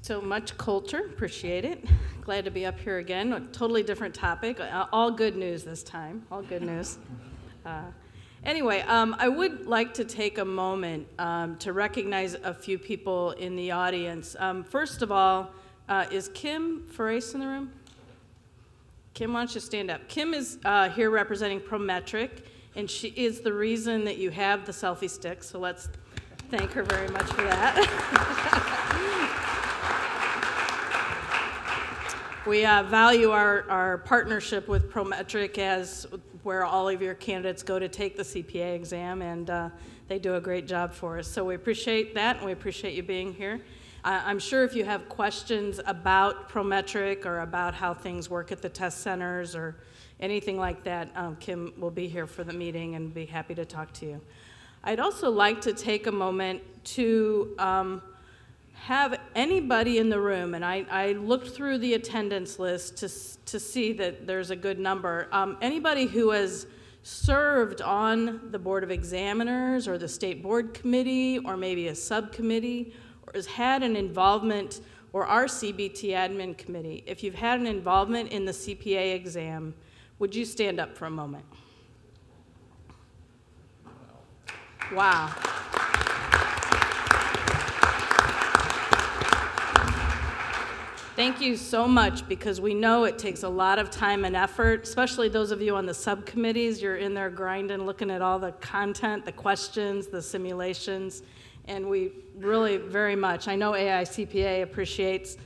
So much culture, appreciate it. Glad to be up here again, a totally different topic. All good news this time, all good news. Anyway, I would like to take a moment to recognize a few people in the audience. First of all, is Kim Ferrace in the room? Kim, why don't you stand up? Kim is here representing Prometric, and she is the reason that you have the selfie stick, so let's thank her very much for that. We value our partnership with Prometric as where all of your candidates go to take the CPA exam, and they do a great job for us. So we appreciate that, and we appreciate you being here. I'm sure if you have questions about Prometric or about how things work at the test centers or anything like that, Kim will be here for the meeting and be happy to talk to you. I'd also like to take a moment to have anybody in the room, and I looked through the attendance list to see that there's a good number. Anybody who has served on the Board of Examiners or the State Board Committee or maybe a subcommittee or has had an involvement, or our CBT Admin Committee, if you've had an involvement in the CPA exam, would you stand up for a moment? Wow. Thank you so much, because we know it takes a lot of time and effort, especially those of you on the subcommittees. You're in there grinding, looking at all the content, the questions, the simulations, and we really very much, I know AICPA appreciates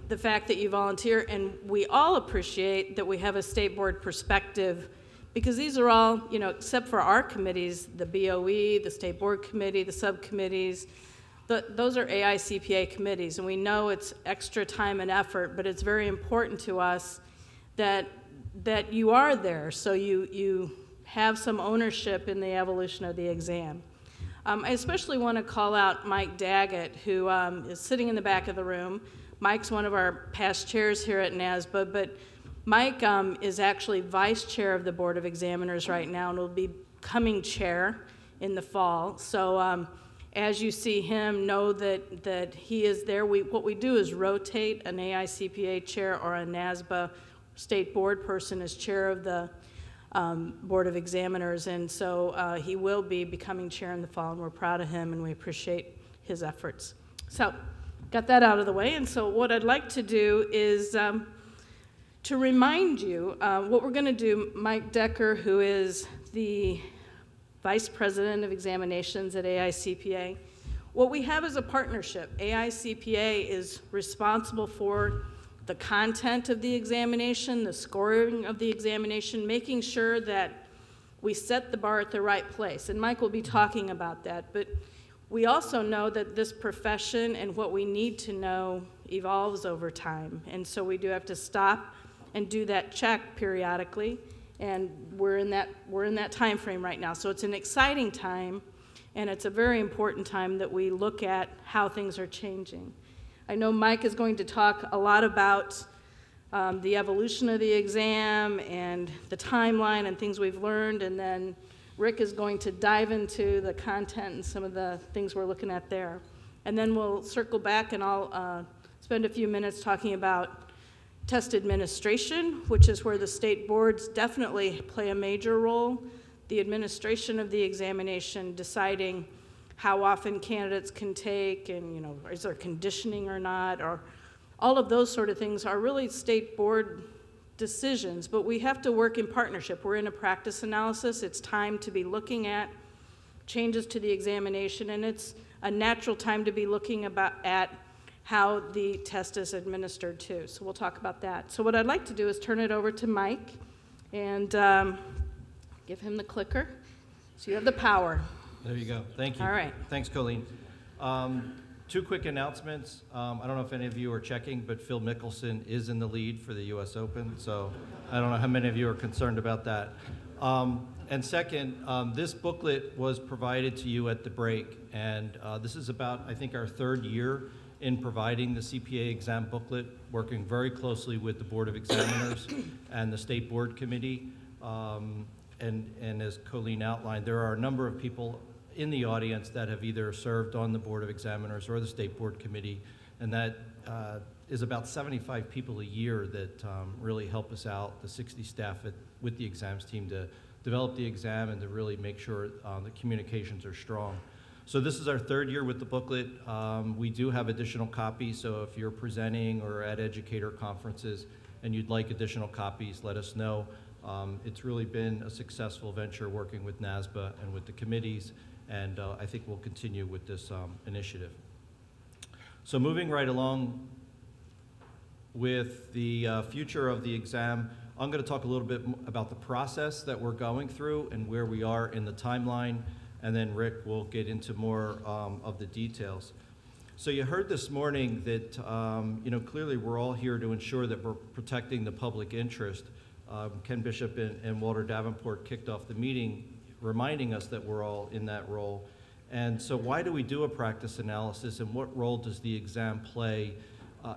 the fact that you volunteer, and we all appreciate that we have a state board perspective, because these are all, except for our committees, the BOE, the State Board Committee, the subcommittees, those are AICPA committees, and we know it's extra time and effort, but it's very important to us that you are there, so you have some ownership in the evolution of the exam. I especially want to call out Mike Daggett, who is sitting in the back of the room. Mike's one of our past chairs here at NASBA, but Mike is actually vice chair of the Board of Examiners right now and will be becoming chair in the fall. So as you see him, know that he is there. What we do is rotate an AICPA chair or a NASBA state board person as chair of the Board of Examiners, and so he will be becoming chair in the fall, and we're proud of him and we appreciate his efforts. So, got that out of the way, and so what I'd like to do is to remind you what we're going to do. Mike Decker, who is the Vice President of Examinations at AICPA, what we have is a partnership. AICPA is responsible for the content of the examination, the scoring of the examination, making sure that we set the bar at the right place. And Mike will be talking about that. But we also know that this profession and what we need to know evolves over time. And so we do have to stop and do that check periodically. And we're in that time frame right now. So it's an exciting time, and it's a very important time that we look at how things are changing. I know Mike is going to talk a lot about the evolution of the exam and the timeline and things we've learned, and then Rick is going to dive into the content and some of the things we're looking at there. And then we'll circle back, and I'll spend a few minutes talking about test administration, which is where the state boards definitely play a major role. The administration of the examination, deciding how often candidates can take, and is there conditioning or not, or all of those sort of things are really state board decisions, but we have to work in partnership. We're in a practice analysis. It's time to be looking at changes to the examination, and it's a natural time to be looking at how the test is administered too. So we'll talk about that. So what I'd like to do is turn it over to Mike and give him the clicker. So you have the power. There you go. Thank you. All right. Thanks, Colleen. Two quick announcements. I don't know if any of you are checking, but Phil Mickelson is in the lead for the U.S. Open, so I don't know how many of you are concerned about that. And second, this booklet was provided to you at the break, and this is about, I think, our third year in providing the CPA exam booklet, working very closely with the Board of Examiners and the State Board Committee. And as Colleen outlined, there are a number of people in the audience that have either served on the Board of Examiners or the State Board Committee, and that is about 75 people a year that really help us out, the 60 staff with the exams team, to develop the exam and to really make sure the communications are strong. So this is our third year with the booklet. We do have additional copies, so if you're presenting or at educator conferences and you'd like additional copies, let us know. It's really been a successful venture working with NASBA and with the committees, and I think we'll continue with this initiative. So moving right along with the future of the exam, I'm going to talk a little bit about the process that we're going through and where we are in the timeline, and then Rick will get into more of the details. So you heard this morning that clearly we're all here to ensure that we're protecting the public interest. Ken Bishop and Walter Davenport kicked off the meeting reminding us that we're all in that role. And so why do we do a practice analysis, and what role does the exam play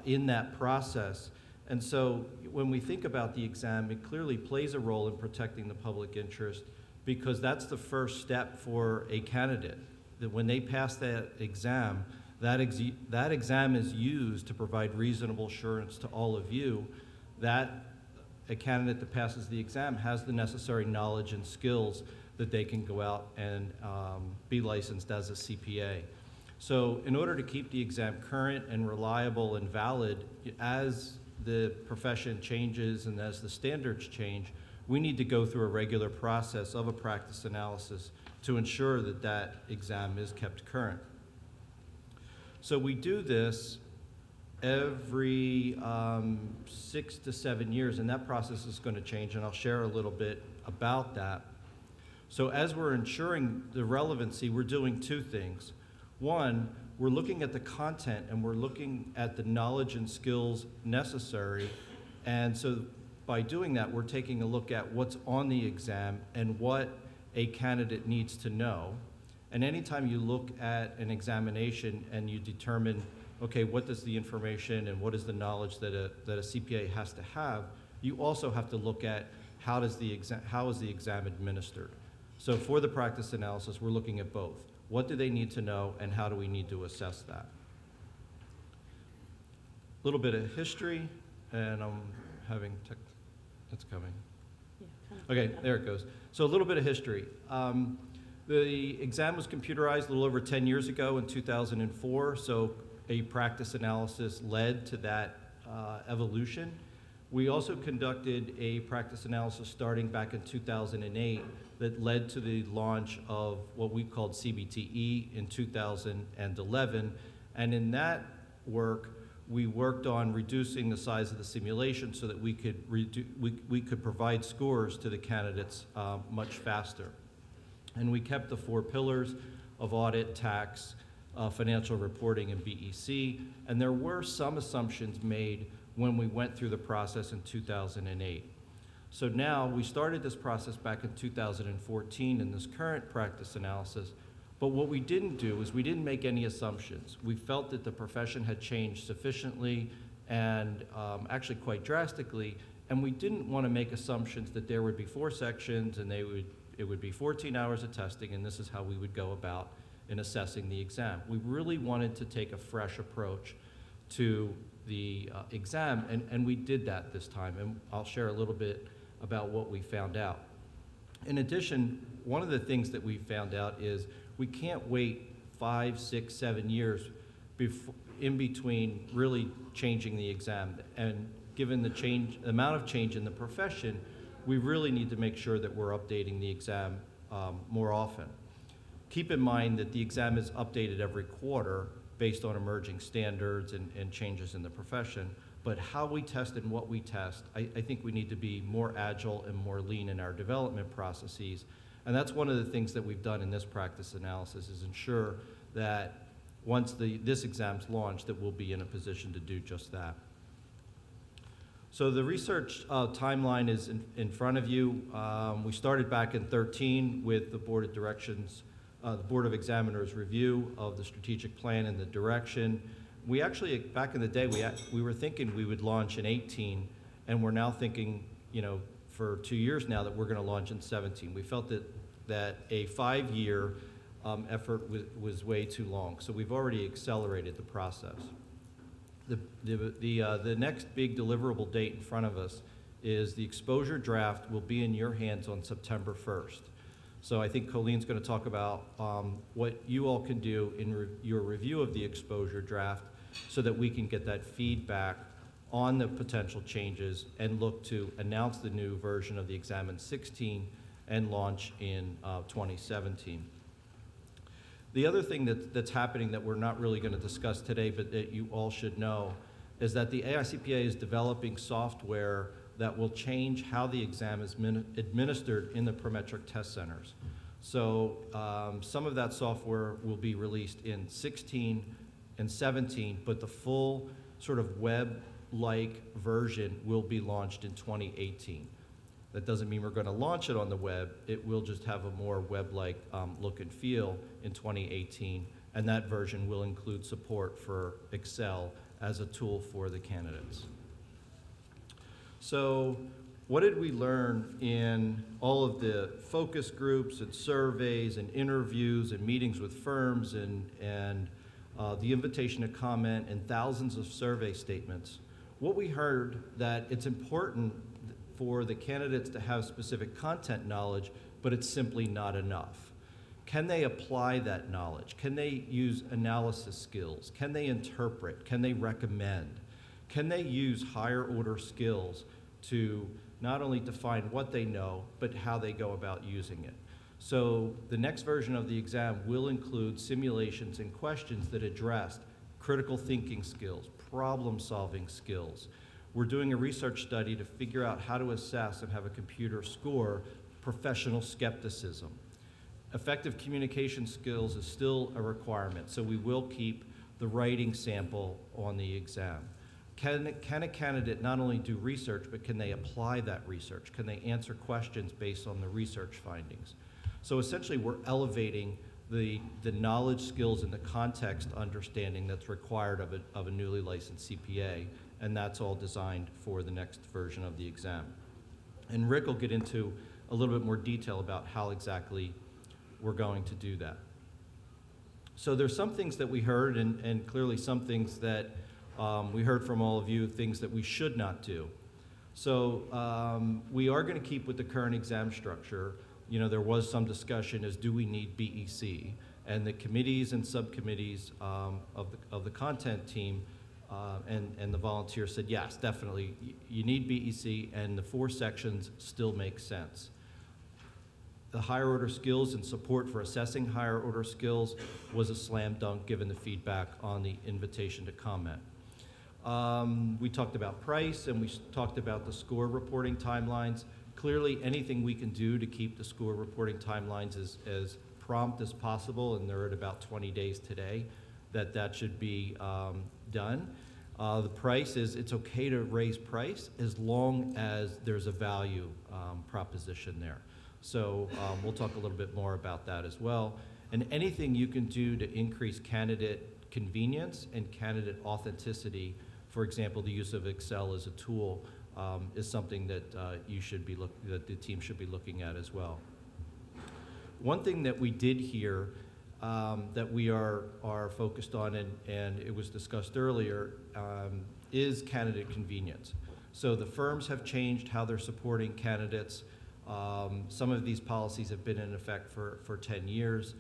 in that process? And so when we think about the exam, it clearly plays a role in protecting the public interest, because that's the first step for a candidate, that when they pass that exam, that exam is used to provide reasonable assurance to all of you that a candidate that passes the exam has the necessary knowledge and skills that they can go out and be licensed as a CPA. So in order to keep the exam current and reliable and valid, as the profession changes and as the standards change, we need to go through a regular process of a practice analysis to ensure that that exam is kept current. So we do this every 6 to 7 years, and that process is going to change, and I'll share a little bit about that. So as we're ensuring the relevancy, we're doing two things. One, we're looking at the content and we're looking at the knowledge and skills necessary, and so by doing that, we're taking a look at what's on the exam and what a candidate needs to know. And anytime you look at an examination and you determine, okay, what does the information and what is the knowledge that a CPA has to have, you also have to look at how is the exam administered. So for the practice analysis, we're looking at both. What do they need to know, and how do we need to assess that? A little bit of history, and I'm having that's coming. Okay, there it goes. So a little bit of history. The exam was computerized a little over 10 years ago in 2004, so a practice analysis led to that evolution. We also conducted a practice analysis starting back in 2008 that led to the launch of what we called CBTE in 2011. And in that work, we worked on reducing the size of the simulation so that we could provide scores to the candidates much faster. And we kept the 4 pillars of audit, tax, financial reporting, and BEC. And there were some assumptions made when we went through the process in 2008. So now, we started this process back in 2014 in this current practice analysis, but what we didn't do is we didn't make any assumptions. We felt that the profession had changed sufficiently and actually quite drastically, and we didn't want to make assumptions that there would be 4 sections and it would be 14 hours of testing, and this is how we would go about in assessing the exam. We really wanted to take a fresh approach to the exam, and we did that this time, and I'll share a little bit about what we found out. In addition, one of the things that we found out is we can't wait 5, 6, 7 years in between really changing the exam, and given the amount of change in the profession, we really need to make sure that we're updating the exam more often. Keep in mind that the exam is updated every quarter based on emerging standards and changes in the profession, but how we test and what we test, I think we need to be more agile and more lean in our development processes, and that's one of the things that we've done in this practice analysis, is ensure that once this exam's launched, that we'll be in a position to do just that. So the research timeline is in front of you. We started back in 2013 with the Board of Directions, the Board of Examiners review of the strategic plan and the direction. We actually, back in the day, we were thinking we would launch in 2018, and we're now thinking, for 2 years now, that we're going to launch in 2017. We felt that a 5-year effort was way too long. So we've already accelerated the process. The next big deliverable date in front of us is the exposure draft will be in your hands on September 1st. So I think Colleen's going to talk about what you all can do in your review of the exposure draft so that we can get that feedback on the potential changes and look to announce the new version of the exam in 16 and launch in 2017. The other thing that's happening that we're not really going to discuss today, but that you all should know, is that the AICPA is developing software that will change how the exam is administered in the Prometric test centers. So some of that software will be released in 16 and 17, but the full sort of web-like version will be launched in 2018. That doesn't mean we're going to launch it on the web. It will just have a more web-like look and feel in 2018, and that version will include support for Excel as a tool for the candidates. So what did we learn in all of the focus groups and surveys and interviews and meetings with firms and the invitation to comment and thousands of survey statements? What we heard that it's important for the candidates to have specific content knowledge, but it's simply not enough. Can they apply that knowledge? Can they use analysis skills? Can they interpret? Can they recommend? Can they use higher order skills to not only define what they know, but how they go about using it? So the next version of the exam will include simulations and questions that address critical thinking skills, problem-solving skills. We're doing a research study to figure out how to assess and have a computer score professional skepticism. Effective communication skills is still a requirement, so we will keep the writing sample on the exam. Can a candidate not only do research, but can they apply that research? Can they answer questions based on the research findings? So essentially, we're elevating the knowledge, skills, and the context understanding that's required of a newly licensed CPA, and that's all designed for the next version of the exam. And Rick will get into a little bit more detail about how exactly we're going to do that. So there's some things that we heard, and clearly some things that we heard from all of you, things that we should not do. So we are going to keep with the current exam structure. You know, there was some discussion as do we need BEC? And the committees and subcommittees of the content team and the volunteers said, yes, definitely, you need BEC, and the 4 sections still make sense. The higher order skills and support for assessing higher order skills was a slam dunk given the feedback on the invitation to comment. We talked about price, and we talked about the score reporting timelines. Clearly, anything we can do to keep the score reporting timelines as prompt as possible, and they're at about 20 days today, that should be done. The price is, it's okay to raise price as long as there's a value proposition there. So we'll talk a little bit more about that as well. And anything you can do to increase candidate convenience and candidate authenticity, for example, the use of Excel as a tool, is something that that the team should be looking at as well. One thing that we did hear that we are focused on, and it was discussed earlier, is candidate convenience. So the firms have changed how they're supporting candidates. Some of these policies have been in effect for 10 years.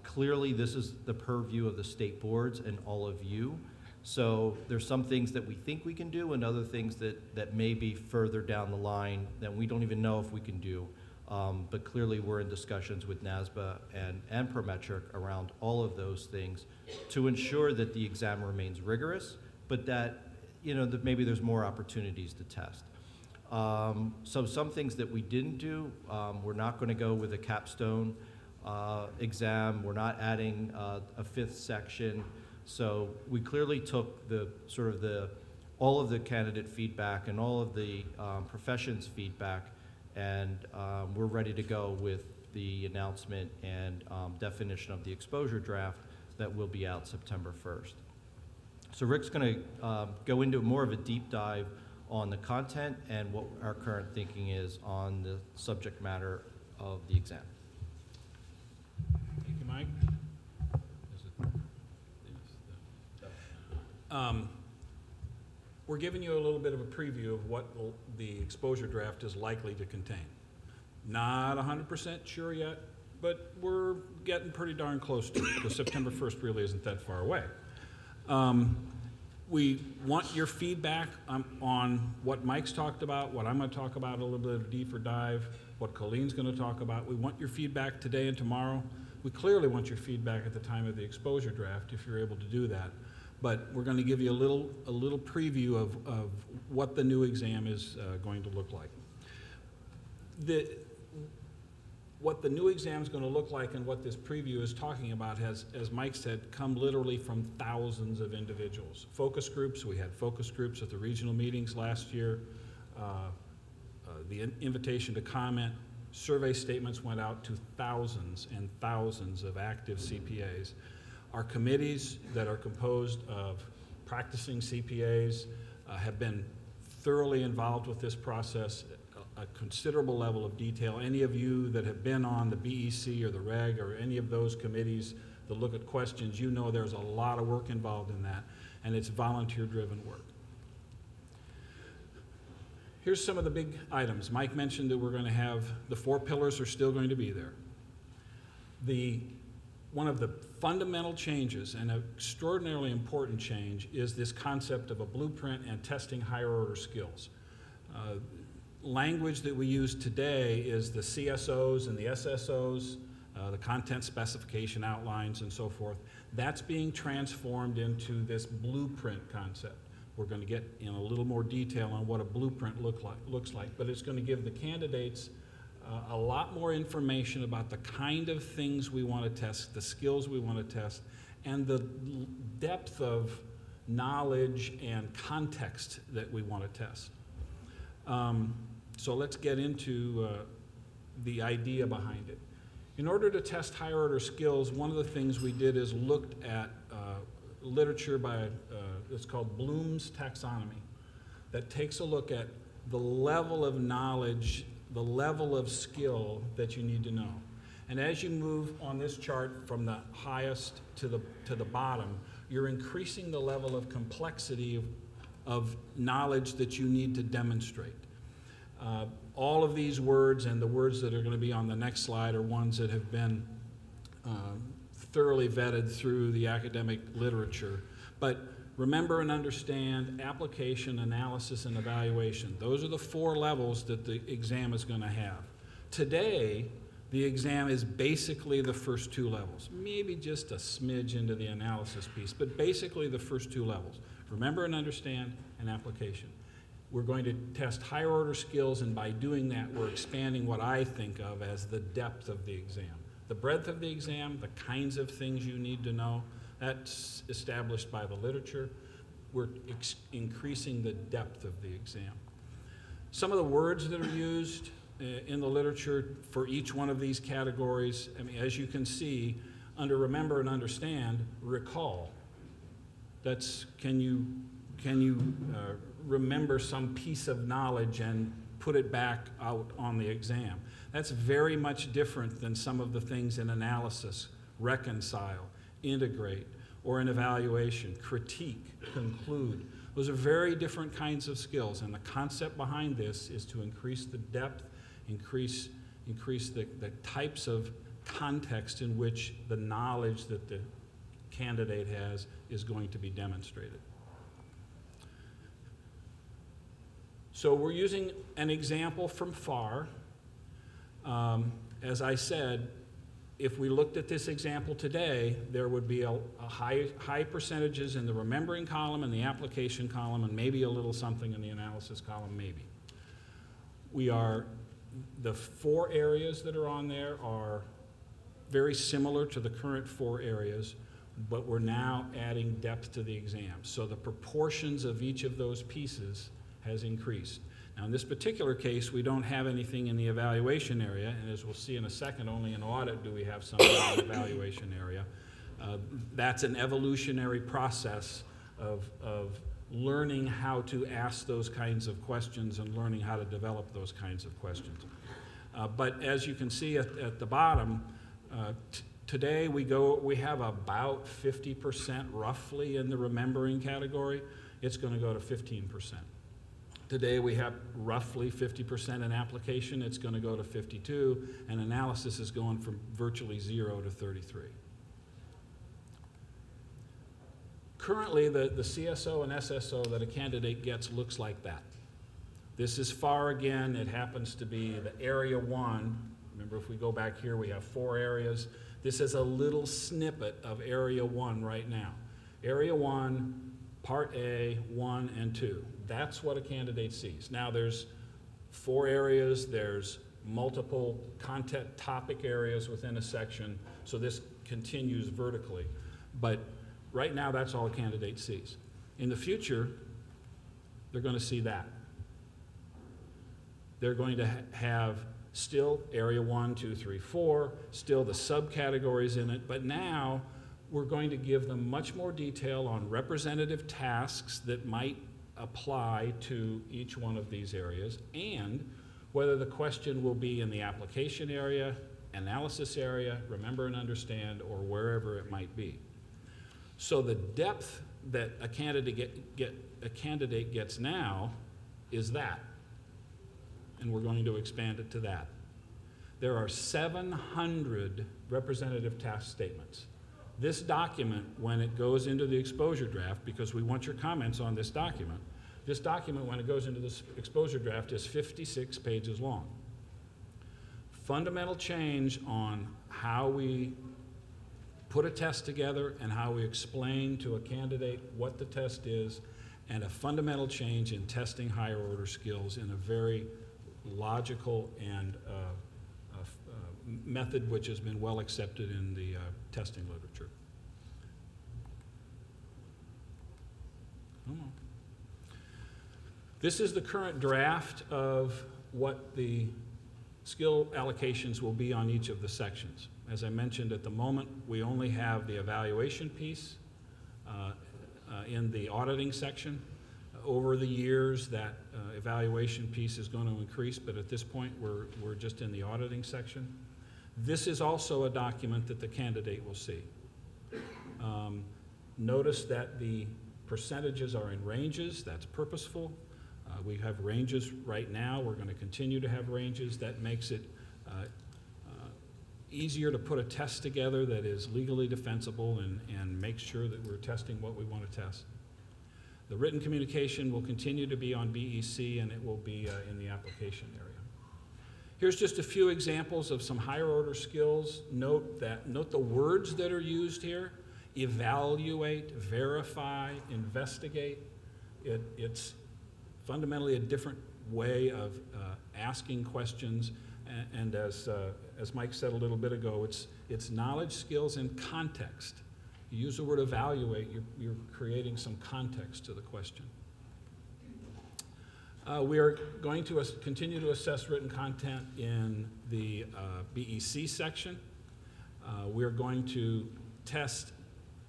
Clearly, this is the purview of the state boards and all of you. So there's some things that we think we can do and other things that may be further down the line that we don't even know if we can do. But clearly, we're in discussions with NASBA and Prometric around all of those things to ensure that the exam remains rigorous, but that, that maybe there's more opportunities to test. So some things that we didn't do, we're not going to go with a capstone exam. We're not adding a 5th section. So we clearly took all of the candidate feedback and all of the profession's feedback, and we're ready to go with the announcement and definition of the exposure draft that will be out September 1st. So Rick's going to go into more of a deep dive on the content and what our current thinking is on the subject matter of the exam. Thank you, Mike? We're giving you a little bit of a preview of what the exposure draft is likely to contain. Not 100% sure yet, but we're getting pretty darn close to it, because September 1st really isn't that far away. We want your feedback on what Mike's talked about, what I'm going to talk about, a little bit of a deeper dive, what Colleen's going to talk about. We want your feedback today and tomorrow. We clearly want your feedback at the time of the exposure draft, if you're able to do that. But we're going to give you a little preview of what the new exam is going to look like. What the new exam is going to look like and what this preview is talking about has, as Mike said, come literally from thousands of individuals. Focus groups, we had focus groups at the regional meetings last year. The invitation to comment, survey statements went out to thousands and thousands of active CPAs. Our committees that are composed of practicing CPAs have been thoroughly involved with this process, a considerable level of detail. Any of you that have been on the BEC or the REG or any of those committees that look at questions, you know there's a lot of work involved in that, and it's volunteer-driven work. Here's some of the big items. Mike mentioned that we're going to have, the 4 pillars are still going to be there. One of the fundamental changes, and an extraordinarily important change, is this concept of a blueprint and testing higher order skills. Language that we use today is the CSOs and the SSOs, the content specification outlines and so forth. That's being transformed into this blueprint concept. We're going to get in a little more detail on what a blueprint looks like, but it's going to give the candidates a lot more information about the kind of things we want to test, the skills we want to test, and the depth of knowledge and context that we want to test. So let's get into the idea behind it. In order to test higher order skills, one of the things we did is looked at literature by, it's called Bloom's taxonomy, that takes a look at the level of knowledge, the level of skill that you need to know. And as you move on this chart from the highest to the bottom, you're increasing the level of complexity of knowledge that you need to demonstrate. All of these words and the words that are going to be on the next slide are ones that have been thoroughly vetted through the academic literature. But remember and understand application, analysis, and evaluation. Those are the 4 levels that the exam is going to have. Today, the exam is basically the first 2 levels, maybe just a smidge into the analysis piece, but basically the first 2 levels. Remember and understand and application. We're going to test higher order skills, and by doing that, we're expanding what I think of as the depth of the exam. The breadth of the exam, the kinds of things you need to know, that's established by the literature. We're increasing the depth of the exam. Some of the words that are used in the literature for each one of these categories, I mean, as you can see, under remember and understand, recall. That's, can you remember some piece of knowledge and put it back out on the exam? That's very much different than some of the things in analysis, reconcile, integrate, or in evaluation, critique, conclude. Those are very different kinds of skills, and the concept behind this is to increase the depth, increase the types of context in which the knowledge that the candidate has is going to be demonstrated. So we're using an example from FAR. As I said, if we looked at this example today, there would be a high percentages in the remembering column and the application column, and maybe a little something in the analysis column, maybe. The 4 areas that are on there are very similar to the current 4 areas, but we're now adding depth to the exam. So the proportions of each of those pieces has increased. Now in this particular case, we don't have anything in the evaluation area, and as we'll see in a second, only in audit do we have something in the evaluation area. That's an evolutionary process of learning how to ask those kinds of questions and learning how to develop those kinds of questions. But as you can see at the bottom, Today, we have about 50% roughly in the remembering category. It's going to go to 15%. Today, we have roughly 50% in application. It's going to go to 52, and analysis is going from virtually 0 to 33. Currently, the CSO and SSO that a candidate gets looks like that. This is FAR again. It happens to be the Area 1. Remember, if we go back here, we have 4 areas. This is a little snippet of Area 1 right now. Area 1, Part A, 1, and 2. That's what a candidate sees. Now, there's 4 areas. There's multiple content topic areas within a section, so this continues vertically. But right now, that's all a candidate sees. In the future, they're going to see that. They're going to have still Area 1, 2, 3, 4, still the subcategories in it, but now we're going to give them much more detail on representative tasks that might apply to each one of these areas, and whether the question will be in the application area, analysis area, remember and understand, or wherever it might be. So the depth that a candidate gets now is that, and we're going to expand it to that. There are 700 representative task statements. This document, when it goes into the exposure draft, because we want your comments on this document, when it goes into this exposure draft, is 56 pages long. Fundamental change on how we put a test together and how we explain to a candidate what the test is, and a fundamental change in testing higher order skills in a very logical and method which has been well accepted in the testing literature. Come on. This is the current draft of what the skill allocations will be on each of the sections. As I mentioned, at the moment, we only have the evaluation piece in the auditing section. Over the years, that evaluation piece is going to increase, but at this point, we're just in the auditing section. This is also a document that the candidate will see. Notice that the percentages are in ranges. That's purposeful. We have ranges right now. We're going to continue to have ranges. That makes it easier to put a test together that is legally defensible and makes sure that we're testing what we want to test. The written communication will continue to be on BEC, and it will be in the application area. Here's just a few examples of some higher order skills. Note the words that are used here: evaluate, verify, investigate. It's fundamentally a different way of asking questions, and as Mike said a little bit ago, it's knowledge, skills, and context. You use the word evaluate, you're creating some context to the question. We are going to continue to assess written content in the BEC section. We're going to test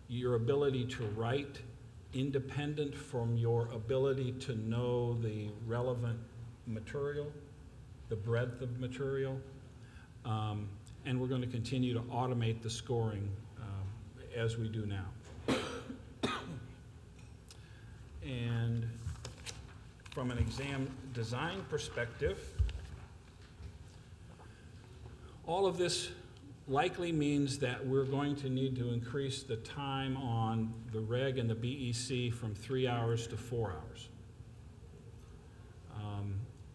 your ability to write independent from your ability to know the relevant material, the breadth of material, and we're going to continue to automate the scoring as we do now. And from an exam design perspective, all of this likely means that we're going to need to increase the time on the reg and the BEC from 3 hours to 4 hours.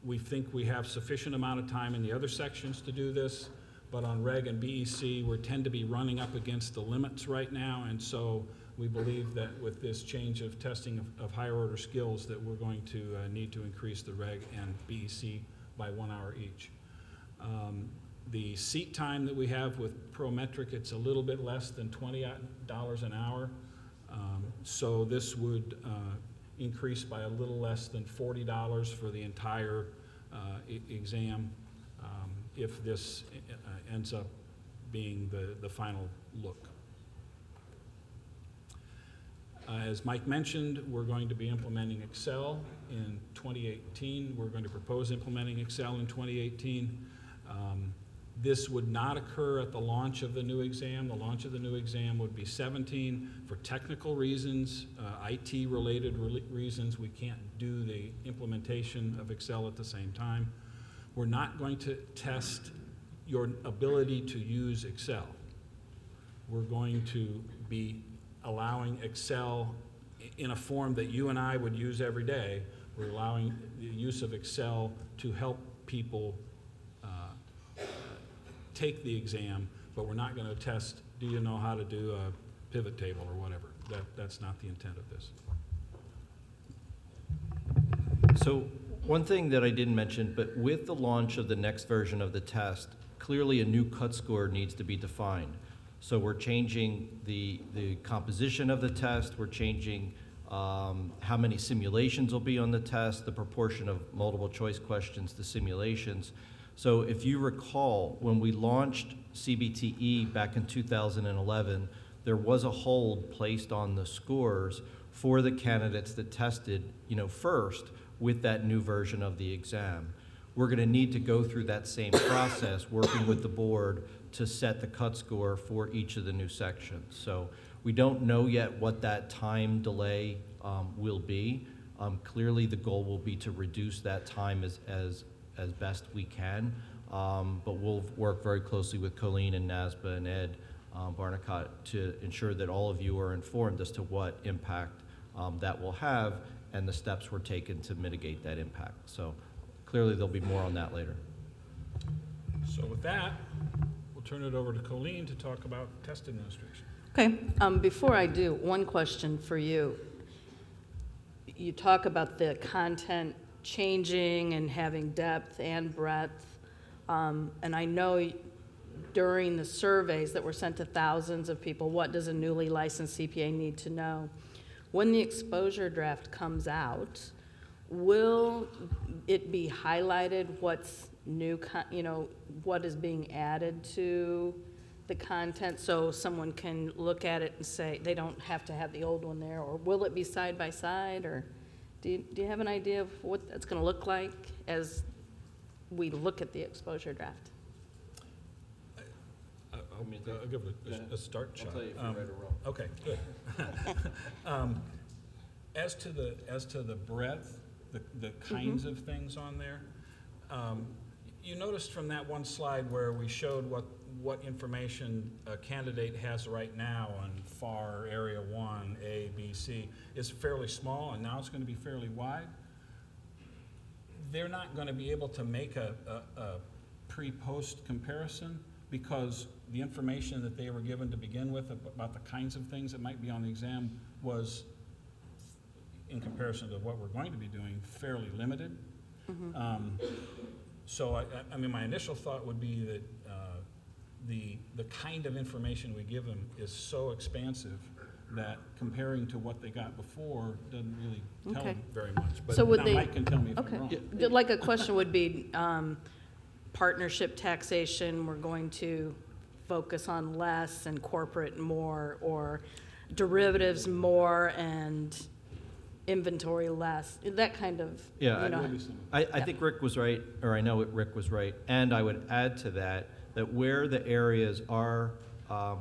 We think we have sufficient amount of time in the other sections to do this, but on reg and BEC, we tend to be running up against the limits right now, and so we believe that with this change of testing of higher order skills that we're going to need to increase the reg and BEC by 1 hour each. The seat time that we have with Prometric, it's a little bit less than $20 an hour. So this would increase by a little less than $40 for the entire exam if this ends up being the final look. As Mike mentioned, we're going to be implementing Excel in 2018. We're going to propose implementing Excel in 2018. This would not occur at the launch of the new exam. The launch of the new exam would be 17. For technical reasons, IT-related reasons, we can't do the implementation of Excel at the same time. We're not going to test your ability to use Excel. We're going to be allowing Excel in a form that you and I would use every day. We're allowing the use of Excel to help people take the exam, but we're not going to test, do you know how to do a pivot table or whatever. That's not the intent of this. So one thing that I didn't mention, but with the launch of the next version of the test, clearly a new cut score needs to be defined. So we're changing the composition of the test, we're changing how many simulations will be on the test, the proportion of multiple choice questions to simulations. So if you recall, when we launched CBTE back in 2011, there was a hold placed on the scores for the candidates that tested, first with that new version of the exam. We're going to need to go through that same process, working with the board to set the cut score for each of the new sections. So we don't know yet what that time delay will be. Clearly, the goal will be to reduce that time as best we can, but we'll work very closely with Colleen and NASBA and Ed Barnicott to ensure that all of you are informed as to what impact that will have and the steps were taken to mitigate that impact. So clearly there'll be more on that later. So with that, we'll turn it over to Colleen to talk about test administration. Okay, before I do, one question for you. You talk about the content changing and having depth and breadth, and I know during the surveys that were sent to thousands of people, what does a newly licensed CPA need to know? When the exposure draft comes out, will it be highlighted what's new, what is being added to the content, so someone can look at it and say they don't have to have the old one there, or will it be side by side, or do you have an idea of what that's going to look like as we look at the exposure draft? I'll give it a start shot. I'll tell you if you're right or wrong. Okay, good. As to the breadth, the kinds of things on there, you noticed from that one slide where we showed what information a candidate has right now on FAR Area 1, A, B, C, is fairly small, and now it's going to be fairly wide. They're not going to be able to make a pre-post comparison because the information that they were given to begin with about the kinds of things that might be on the exam was, in comparison to what we're going to be doing, fairly limited. So I mean, my initial thought would be that the kind of information we give them is so expansive that comparing to what they got before doesn't really tell them very much. But So would now they- Mike can tell me if Okay. I'm wrong. Yeah, like a question would be, partnership taxation, we're going to focus on less and corporate more, or derivatives more and inventory less, that kind of, Yeah, I think Rick was right, or I know Rick was right, and I would add to that where the areas are,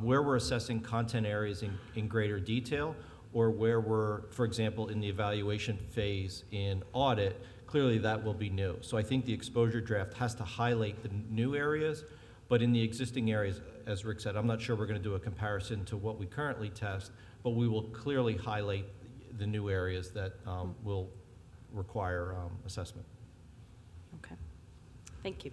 where we're assessing content areas in greater detail, or where we're, for example, in the evaluation phase in audit, clearly that will be new. So I think the exposure draft has to highlight the new areas, but in the existing areas, as Rick said, I'm not sure we're going to do a comparison to what we currently test, but we will clearly highlight the new areas that will require assessment. okay, thank you.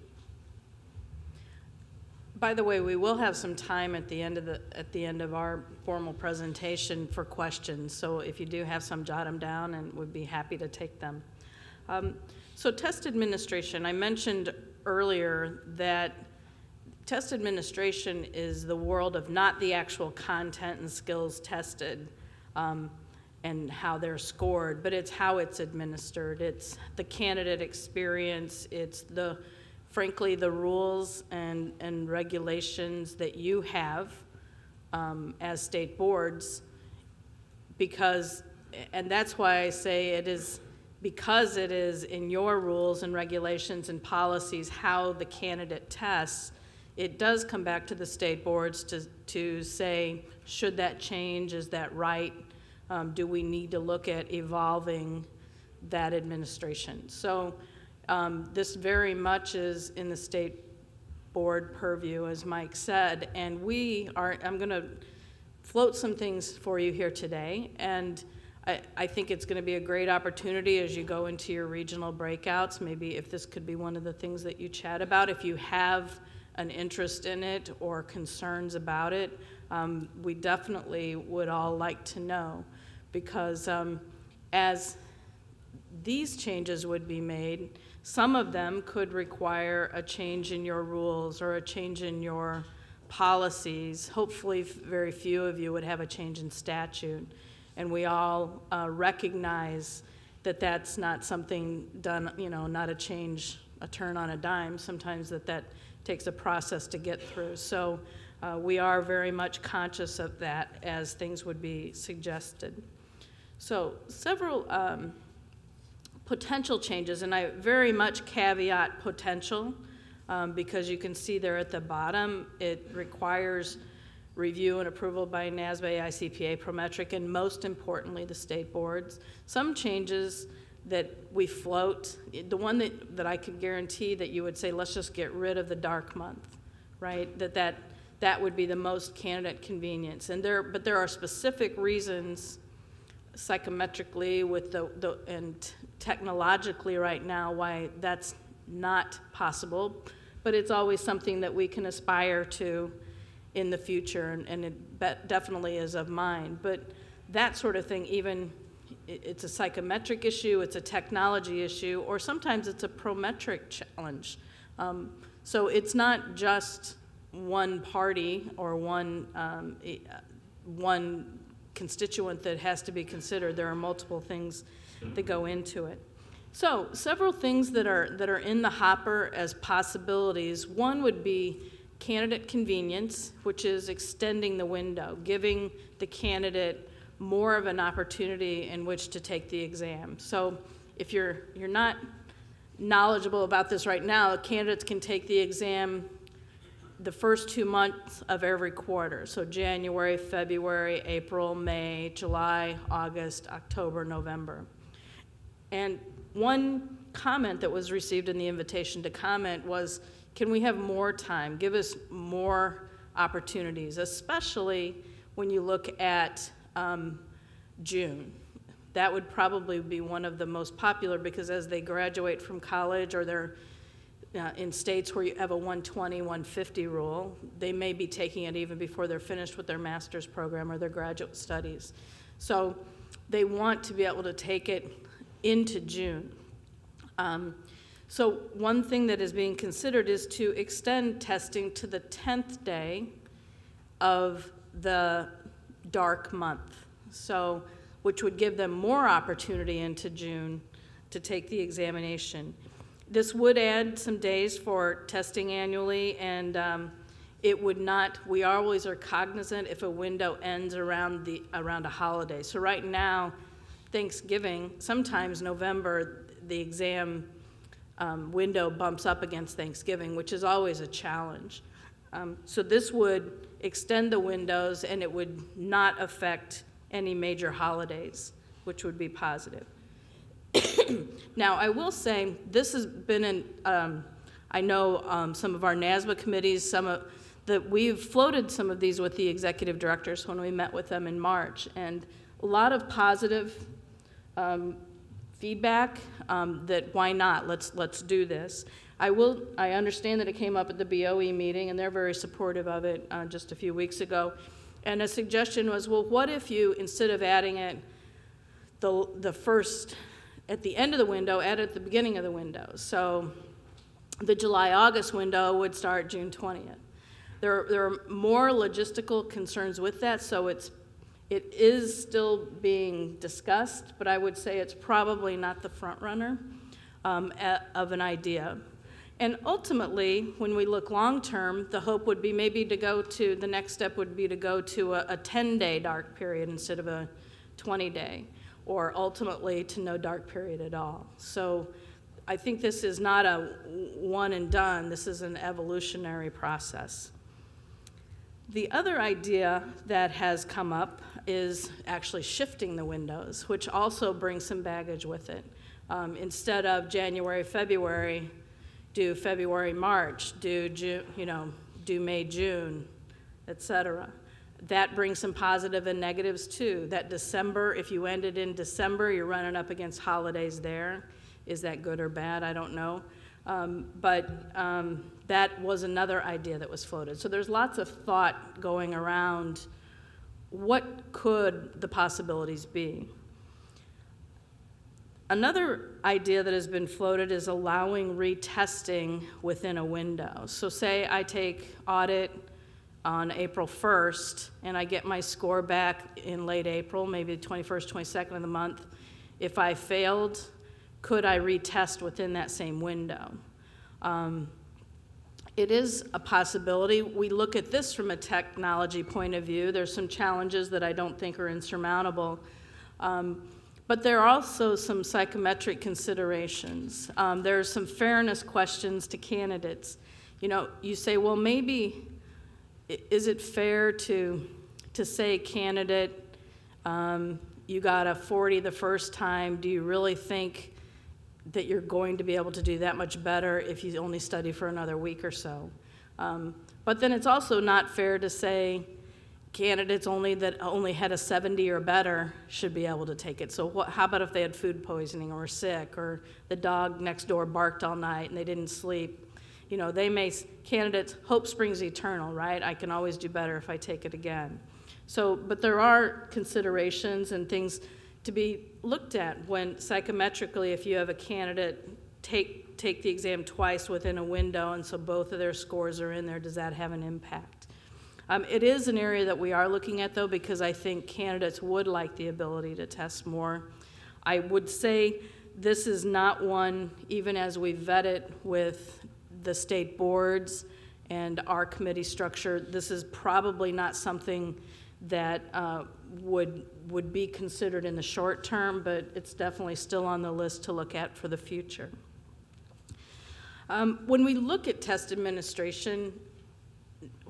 By the way, we will have some time at the end of our formal presentation for questions, so if you do have some, jot them down, and we'd be happy to take them. So test administration, I mentioned earlier that test administration is the world of not the actual content and skills tested and how they're scored, but it's how it's administered. It's the candidate experience, it's frankly, the rules and regulations that you have as state boards, and that's why I say it is, because it is in your rules and regulations and policies how the candidate tests, it does come back to the state boards to say, should that change? Is that right? Do we need to look at evolving that administration? So this very much is in the state board purview, as Mike said, and I'm going to float some things for you here today, and I think it's going to be a great opportunity as you go into your regional breakouts. Maybe if this could be one of the things that you chat about, if you have an interest in it or concerns about it, we definitely would all like to know, because as these changes would be made, some of them could require a change in your rules or a change in your policies. Hopefully, very few of you would have a change in statute. And we all recognize that that's not something done, not a change, a turn on a dime. Sometimes that takes a process to get through. So we are very much conscious of that as things would be suggested. So several potential changes, and I very much caveat potential, because you can see there at the bottom, it requires review and approval by NASBA, ICPA, Prometric, and most importantly, the state boards. Some changes that we float, the one that I could guarantee that you would say, let's just get rid of the dark month, right? That would be the most candidate convenience. But there are specific reasons psychometrically and technologically right now why that's not possible, but it's always something that we can aspire to in the future, and it definitely is of mine. But that sort of thing, even it's a psychometric issue, it's a technology issue, or sometimes it's a prometric challenge. So it's not just one party or one constituent that has to be considered. There are multiple things that go into it. So several things that are in the hopper as possibilities. One would be candidate convenience, which is extending the window, giving the candidate more of an opportunity in which to take the exam. So if you're not knowledgeable about this right now, candidates can take the exam the first 2 months of every quarter. So January, February, April, May, July, August, October, November. And one comment that was received in the invitation to comment was, can we have more time? Give us more opportunities, especially when you look at June. That would probably be one of the most popular, because as they graduate from college, or they're in states where you have a 120, 150 rule, they may be taking it even before they're finished with their master's program or their graduate studies. So they want to be able to take it into June. So one thing that is being considered is to extend testing to the 10th day of the dark month, so which would give them more opportunity into June to take the examination. This would add some days for testing annually, and it would not, we always are cognizant if a window ends around a holiday. So right now, Thanksgiving, sometimes November, the exam window bumps up against Thanksgiving, which is always a challenge. So this would extend the windows, and it would not affect any major holidays, which would be positive. Now, I will say, this has been I know some of our NASBA committees, we've floated some of these with the executive directors when we met with them in March, and a lot of positive feedback that why not, let's do this. I understand that it came up at the BOE meeting, and they're very supportive of it just a few weeks ago. And a suggestion was, well, what if you, instead of adding it the first at the end of the window, add it at the beginning of the window? So the July-August window would start June 20th. There are more logistical concerns with that, so it is still being discussed, but I would say it's probably not the front runner of an idea. And ultimately, when we look long-term, the hope would be maybe the next step would be to go to a 10-day dark period instead of a 20-day, or ultimately to no dark period at all. So I think this is not a one and done. This is an evolutionary process. The other idea that has come up is actually shifting the windows, which also brings some baggage with it. Instead of January, February, do February, March, do May, June, etc. That brings some positive and negatives too. That December, if you ended in December, you're running up against holidays there. Is that good or bad? I don't know. But that was another idea that was floated. So there's lots of thought going around what could the possibilities be. Another idea that has been floated is allowing retesting within a window. So say I take audit on April 1st and I get my score back in late April, maybe the 21st, 22nd of the month. If I failed, could I retest within that same window? It is a possibility. We look at this from a technology point of view. There's some challenges that I don't think are insurmountable. But there are also some psychometric considerations. There are some fairness questions to candidates. You say, well, maybe, is it fair to say, candidate, you got a 40 the first time, do you really think that you're going to be able to do that much better if you only study for another week or so? But then it's also not fair to say candidates that only had a 70 or better should be able to take it. So how about if they had food poisoning or were sick, or the dog next door barked all night and they didn't sleep? Candidates, hope springs eternal, right? I can always do better if I take it again. But there are considerations and things to be looked at when psychometrically, if you have a candidate take the exam twice within a window and so both of their scores are in there, does that have an impact? It is an area that we are looking at, though, because I think candidates would like the ability to test more. I would say this is not one, even as we vet it with the state boards and our committee structure, this is probably not something that would be considered in the short term, but it's definitely still on the list to look at for the future. When we look at test administration,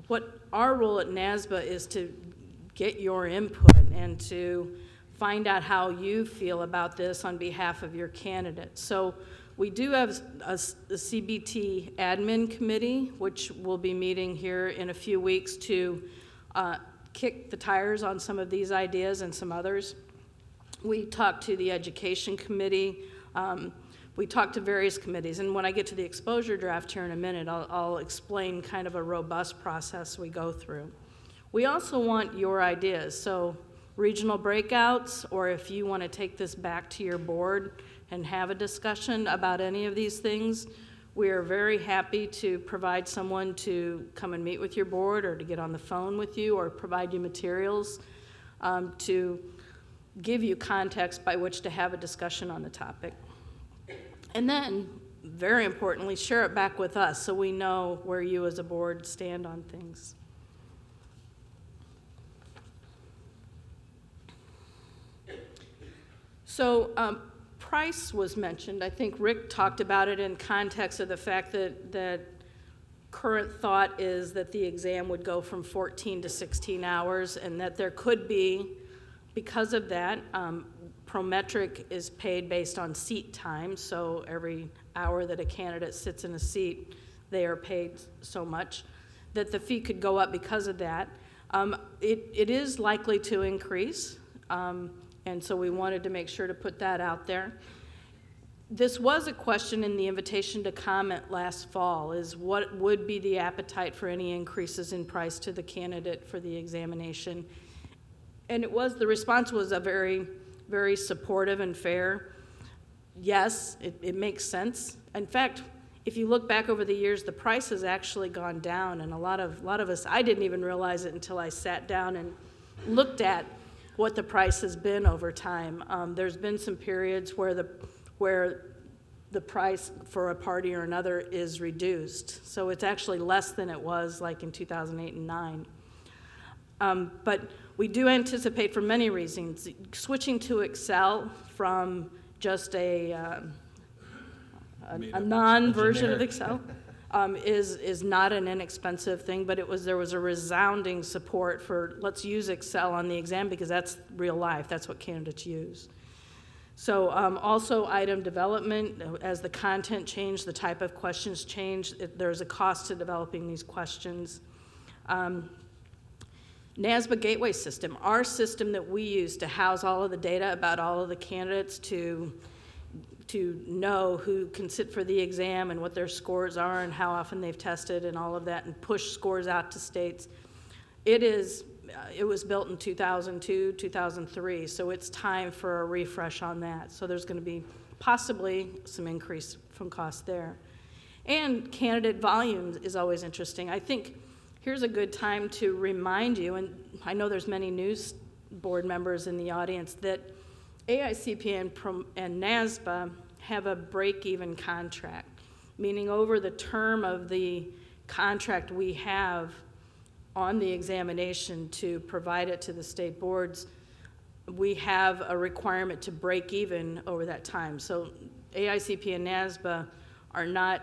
what our role at NASBA is to get your input and to find out how you feel about this on behalf of your candidate. So we do have a CBT admin committee, which will be meeting here in a few weeks to kick the tires on some of these ideas and some others. We talked to the education committee. We talked to various committees, and when I get to the exposure draft here in a minute, I'll explain kind of a robust process we go through. We also want your ideas, so regional breakouts, or if you want to take this back to your board and have a discussion about any of these things, we are very happy to provide someone to come and meet with your board or to get on the phone with you or provide you materials to give you context by which to have a discussion on the topic. And then, very importantly, share it back with us so we know where you as a board stand on things. So price was mentioned. I think Rick talked about it in context of the fact that current thought is that the exam would go from 14 to 16 hours and that there could be, because of that, Prometric is paid based on seat time, so every hour that a candidate sits in a seat, they are paid so much, that the fee could go up because of that. It is likely to increase, and so we wanted to make sure to put that out there. This was a question in the invitation to comment last fall, is what would be the appetite for any increases in price to the candidate for the examination? And the response was a very, very supportive and fair. Yes, it makes sense. In fact, if you look back over the years, the price has actually gone down, and a lot of us, I didn't even realize it until I sat down and looked at what the price has been over time. There's been some periods where the price for a party or another is reduced. So it's actually less than it was like in 2008 and 2009. But we do anticipate, for many reasons, switching to Excel from just a Made a up non-version of generic. Excel, is not an inexpensive thing, but there was a resounding support for, let's use Excel on the exam because that's real life, that's what candidates use. So also item development, as the content changed, the type of questions changed, there's a cost to developing these questions. NASBA Gateway System, our system that we use to house all of the data about all of the candidates to know who can sit for the exam and what their scores are and how often they've tested and all of that, and push scores out to states. It was built in 2002, 2003, so it's time for a refresh on that. So there's going to be possibly some increase from cost there. And candidate volume is always interesting. I think here's a good time to remind you, and I know there's many news board members in the audience, that AICPA and NASBA have a break-even contract, meaning over the term of the contract we have on the examination to provide it to the state boards, we have a requirement to break even over that time. So AICPA and NASBA are not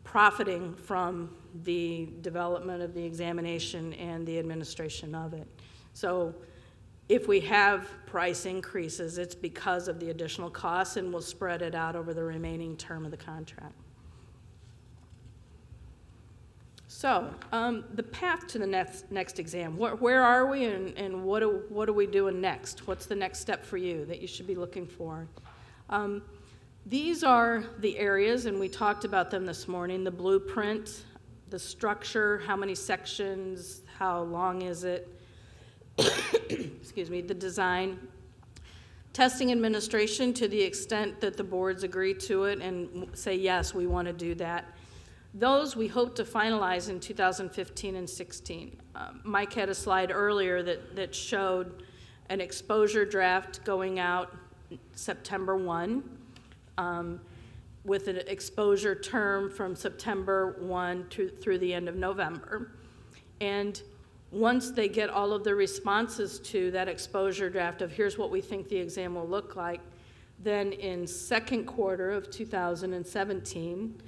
profiting from the development of the examination and the administration of it. So if we have price increases, it's because of the additional costs, and we'll spread it out over the remaining term of the contract. So the path to the next exam, where are we and what are we doing next? What's the next step for you that you should be looking for? These are the areas, and we talked about them this morning: the blueprint, the structure, how many sections, how long is it, excuse me, the design, testing administration to the extent that the boards agree to it and say, yes, we want to do that. Those we hope to finalize in 2015 and 16. Mike had a slide earlier that showed an exposure draft going out September 1, with an exposure term from September 1 through the end of November. And once they get all of the responses to that exposure draft of here's what we think the exam will look like, then in second quarter of 2017,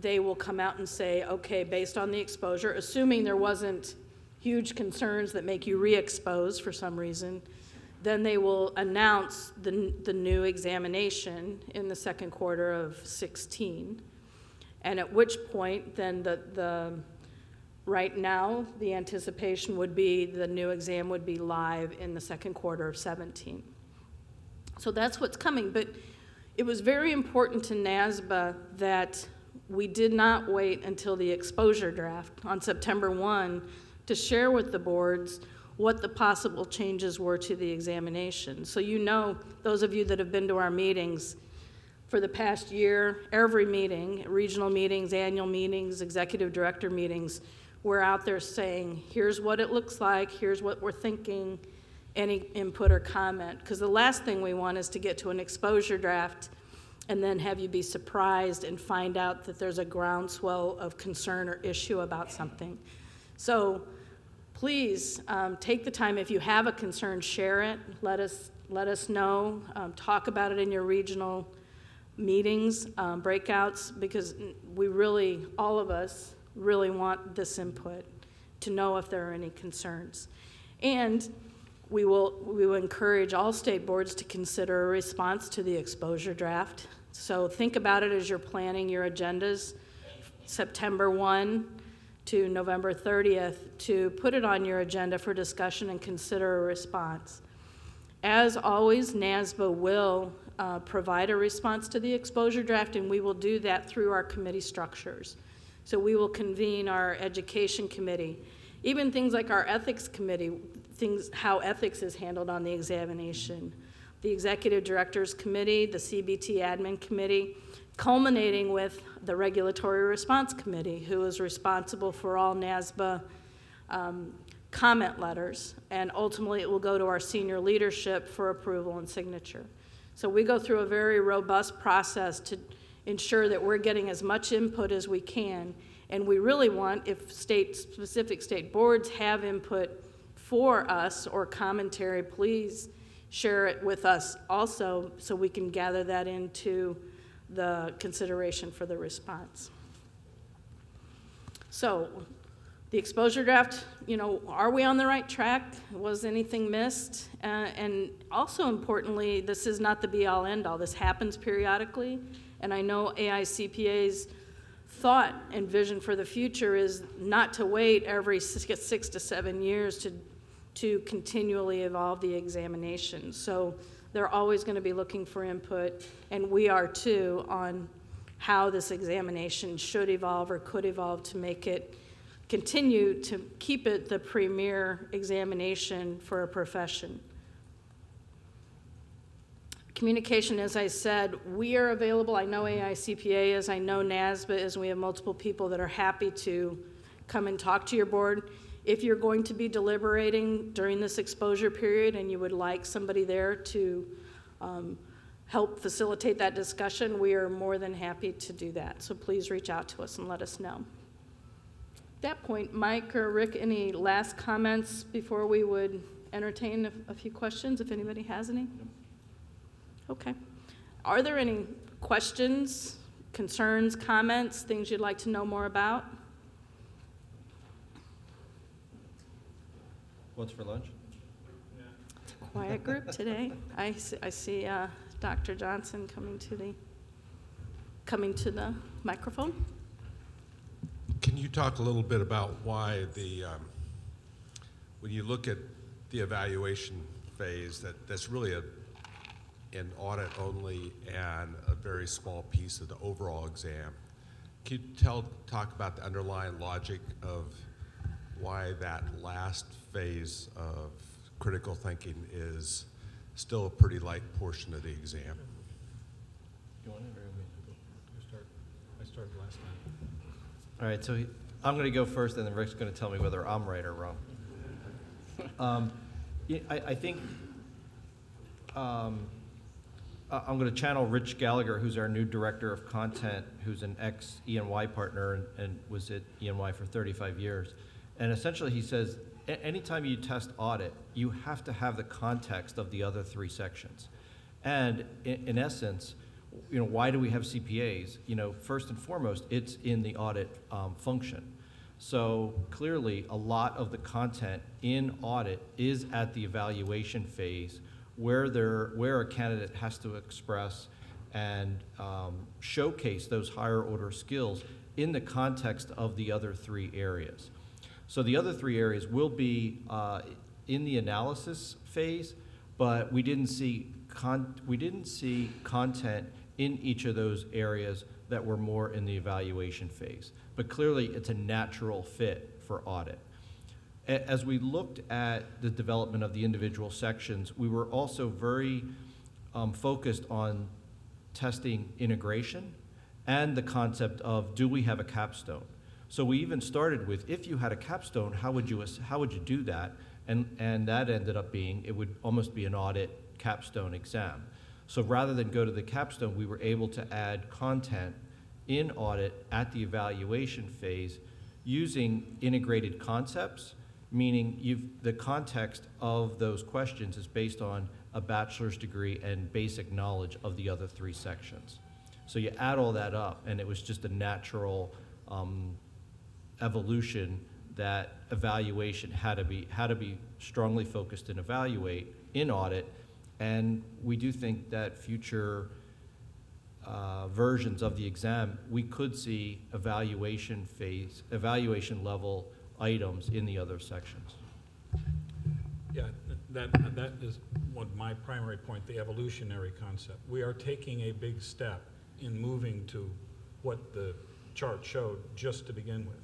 they will come out and say, okay, based on the exposure, assuming there wasn't huge concerns that make you re-expose for some reason, then they will announce the new examination in the second quarter of 16. And at which point, then right now, the anticipation would be the new exam would be live in the second quarter of 17. So that's what's coming. But it was very important to NASBA that we did not wait until the exposure draft on September 1 to share with the boards what the possible changes were to the examination. So you know, those of you that have been to our meetings for the past year, every meeting, regional meetings, annual meetings, executive director meetings, we're out there saying, here's what it looks like, here's what we're thinking, any input or comment. Because the last thing we want is to get to an exposure draft and then have you be surprised and find out that there's a groundswell of concern or issue about something. So please take the time. If you have a concern, share it. Let us know. Talk about it in your regional meetings, breakouts, because we really, all of us, really want this input to know if there are any concerns. And we will encourage all state boards to consider a response to the exposure draft. So think about it as you're planning your agendas, September 1 to November 30th, to put it on your agenda for discussion and consider a response. As always, NASBA will provide a response to the exposure draft, and we will do that through our committee structures. So we will convene our education committee, even things like our ethics committee, how ethics is handled on the examination, the executive directors committee, the CBT admin committee, culminating with the regulatory response committee, who is responsible for all NASBA comment letters, and ultimately it will go to our senior leadership for approval and signature. So we go through a very robust process to ensure that we're getting as much input as we can, and we really want, if specific state boards have input for us or commentary, please share it with us also so we can gather that into the consideration for the response. So the exposure draft, are we on the right track? Was anything missed? And also importantly, this is not the be-all, end-all. This happens periodically, and I know AICPA's thought and vision for the future is not to wait every 6 to 7 years to continually evolve the examination. So they're always going to be looking for input, and we are too, on how this examination should evolve or could evolve to make it continue to keep it the premier examination for a profession. Communication, as I said, we are available. I know AICPA is, I know NASBA is. We have multiple people that are happy to come and talk to your board. If you're going to be deliberating during this exposure period and you would like somebody there to help facilitate that discussion, we are more than happy to do that. So please reach out to us and let us know. At that point, Mike or Rick, any last comments before we would entertain a few questions, if anybody has any? Okay. Are there any questions, concerns, comments, things you'd like to know more about? What's for lunch? It's a quiet group today. I see Dr. Johnson coming to the microphone. Can you talk a little bit about why when you look at the evaluation phase, that's really an audit only and a very small piece of the overall exam? Can you talk about the underlying logic of why that last phase of critical thinking is still a pretty light portion of the exam? You want it or I started last time. All right, so I'm going to go first, and then Rick's going to tell me whether I'm right or wrong. I think I'm going to channel Rich Gallagher, who's our new director of content, who's an ex-E&Y partner and was at E&Y for 35 years. And essentially he says, anytime you test audit, you have to have the context of the other three sections. And in essence, why do we have CPAs? First and foremost, it's in the audit function. So clearly, a lot of the content in audit is at the evaluation phase, where a candidate has to express and showcase those higher order skills in the context of the other three areas. So the other three areas will be in the analysis phase, but we didn't see content in each of those areas that were more in the evaluation phase. But clearly, it's a natural fit for audit. As we looked at the development of the individual sections, we were also very focused on testing integration and the concept of, do we have a capstone? So we even started with, if you had a capstone, how would you do that? And that ended up being, it would almost be an audit capstone exam. So rather than go to the capstone, we were able to add content in audit at the evaluation phase using integrated concepts, meaning the context of those questions is based on a bachelor's degree and basic knowledge of the other three sections. So you add all that up, and it was just a natural evolution that evaluation had to be strongly focused and evaluate in audit. And we do think that future versions of the exam, we could see evaluation level items in the other sections. Yeah, that is my primary point, the evolutionary concept. We are taking a big step in moving to what the chart showed just to begin with.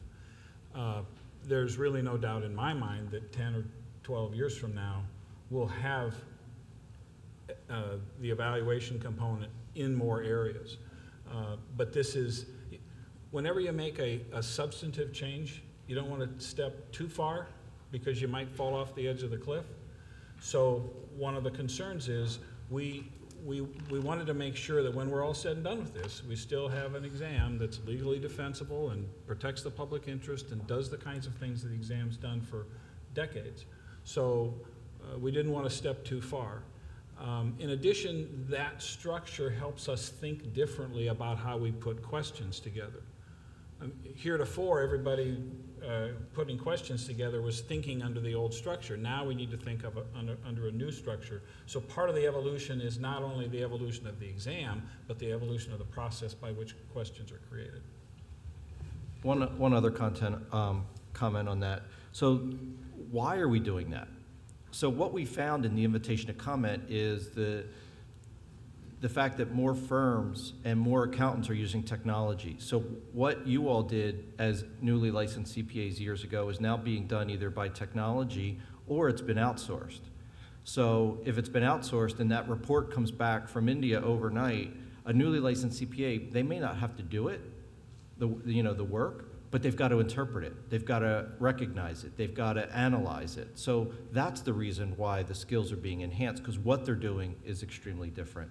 There's really no doubt in my mind that 10 or 12 years from now, we'll have the evaluation component in more areas. But this is, whenever you make a substantive change, you don't want to step too far because you might fall off the edge of the cliff. So one of the concerns is we wanted to make sure that when we're all said and done with this, we still have an exam that's legally defensible and protects the public interest and does the kinds of things that the exam's done for decades. So we didn't want to step too far. In addition, that structure helps us think differently about how we put questions together. Heretofore, everybody putting questions together was thinking under the old structure. Now we need to think of under a new structure. So part of the evolution is not only the evolution of the exam, but the evolution of the process by which questions are created. One other comment on that. So why are we doing that? So what we found in the invitation to comment is the fact that more firms and more accountants are using technology. So what you all did as newly licensed CPAs years ago is now being done either by technology or it's been outsourced. So if it's been outsourced and that report comes back from India overnight, a newly licensed CPA, they may not have to do it, the work, but they've got to interpret it. They've got to recognize it. They've got to analyze it. So that's the reason why the skills are being enhanced, because what they're doing is extremely different.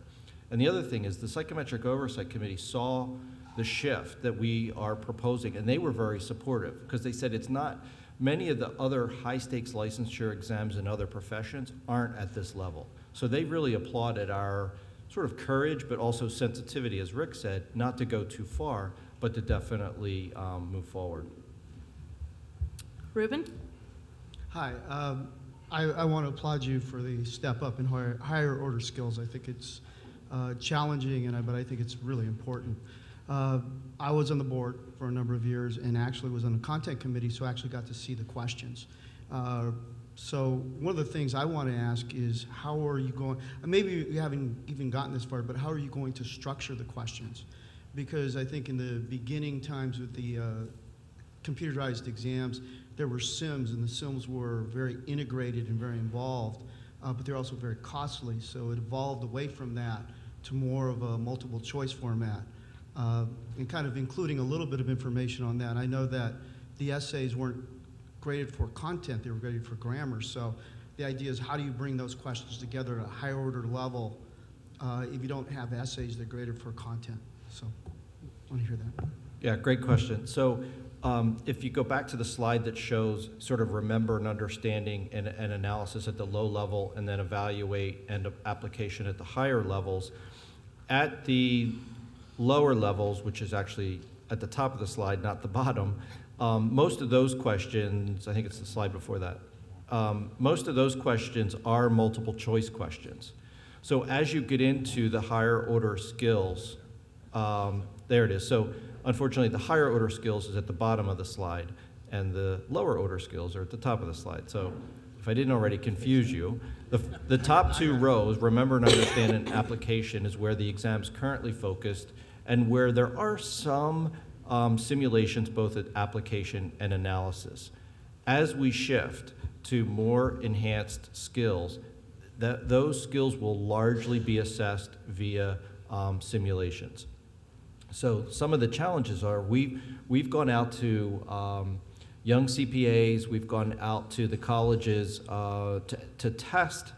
And the other thing is the Psychometric Oversight Committee saw the shift that we are proposing, and they were very supportive because they said it's not, many of the other high-stakes licensure exams in other professions aren't at this level. So they really applauded our sort of courage, but also sensitivity, as Rick said, not to go too far, but to definitely move forward. Ruben? Hi. I want to applaud you for the step up in higher order skills. I think it's challenging, but I think it's really important. I was on the board for a number of years and actually was on the content committee, so I actually got to see the questions. So one of the things I want to ask is how are you going, maybe you haven't even gotten this far, but how are you going to structure the questions? Because I think in the beginning times with the computerized exams, there were sims, and the sims were very integrated and very involved, but they're also very costly, so it evolved away from that to more of a multiple choice format, and kind of including a little bit of information on that. I know that the essays weren't graded for content, they were graded for grammar, so the idea is how do you bring those questions together at a higher order level if you don't have essays that are graded for content? So I want to hear that. Yeah, great question. So if you go back to the slide that shows sort of remember and understanding and analysis at the low level and then evaluate and application at the higher levels, at the lower levels, which is actually at the top of the slide, not the bottom, most of those questions, I think it's the slide before that, most of those questions are multiple choice questions. So as you get into the higher order skills, there it is. So unfortunately, the higher order skills is at the bottom of the slide, and the lower order skills are at the top of the slide. So if I didn't already confuse you, the top two rows, remember and understand and application, is where the exam's currently focused and where there are some simulations both at application and analysis. As we shift to more enhanced skills, those skills will largely be assessed via simulations. So some of the challenges are we've gone out to young CPAs, we've gone out to the colleges to test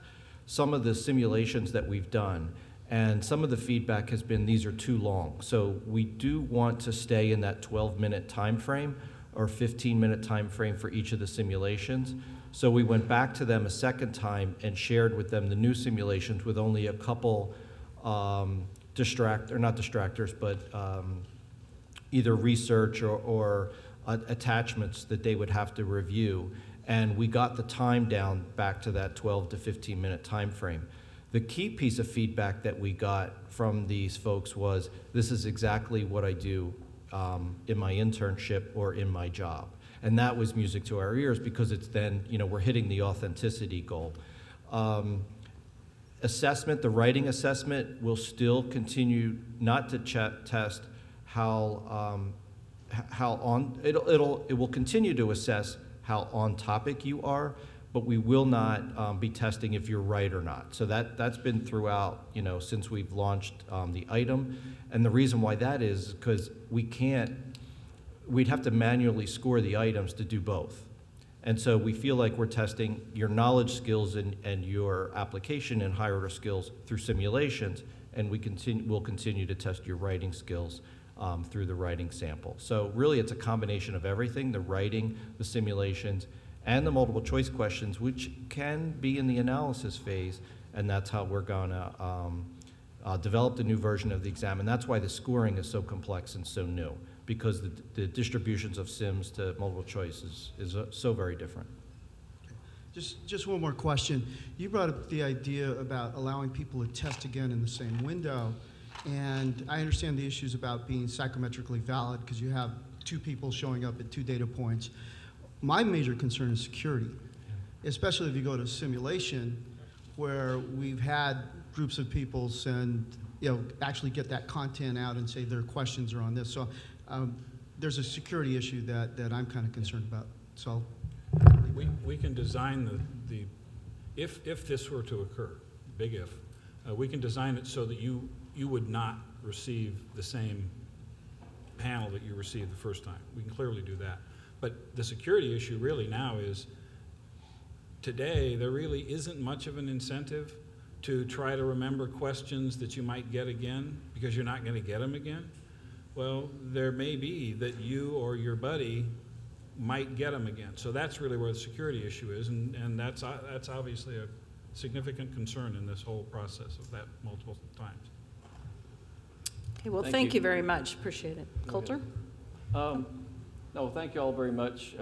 some of the simulations that we've done. And some of the feedback has been these are too long. So we do want to stay in that 12-minute time frame or 15-minute time frame for each of the simulations. So we went back to them a second time and shared with them the new simulations with only a couple not distractors, but either research or attachments that they would have to review. And we got the time down back to that 12 to 15-minute time frame. The key piece of feedback that we got from these folks was, this is exactly what I do in my internship or in my job. And that was music to our ears because it's then, we're hitting the authenticity goal. Assessment, the writing assessment will still continue not to test it will continue to assess how on topic you are, but we will not be testing if you're right or not. So that's been throughout, since we've launched the item. And the reason why that is because we'd have to manually score the items to do both. And so we feel like we're testing your knowledge skills and your application and higher order skills through simulations, and we'll continue to test your writing skills through the writing sample. So really it's a combination of everything, the writing, the simulations, and the multiple choice questions, which can be in the analysis phase. and that's how we're going to develop the new version of the exam. And that's why the scoring is so complex and so new, because the distributions of sims to multiple choice is so very different. Just one more question. You brought up the idea about allowing people to test again in the same window, and I understand the issues about being psychometrically valid because you have two people showing up at two data points. My major concern is security, especially if you go to simulation where we've had groups of people send, actually get that content out and say their questions are on this. So there's a security issue that I'm kind of concerned about. So We can design if this were to occur, big if, we can design it so that you would not receive the same panel that you received the first time. We can clearly do that. But the security issue really now is, today there really isn't much of an incentive to try to remember questions that you might get again because you're not going to get them again. Well, there may be that you or your buddy might get them again. So that's really where the security issue is, and that's obviously a significant concern in this whole process of that multiple times. Okay, well, Thank thank you. you very much. Appreciate it. Coulter? No, thank you all very much.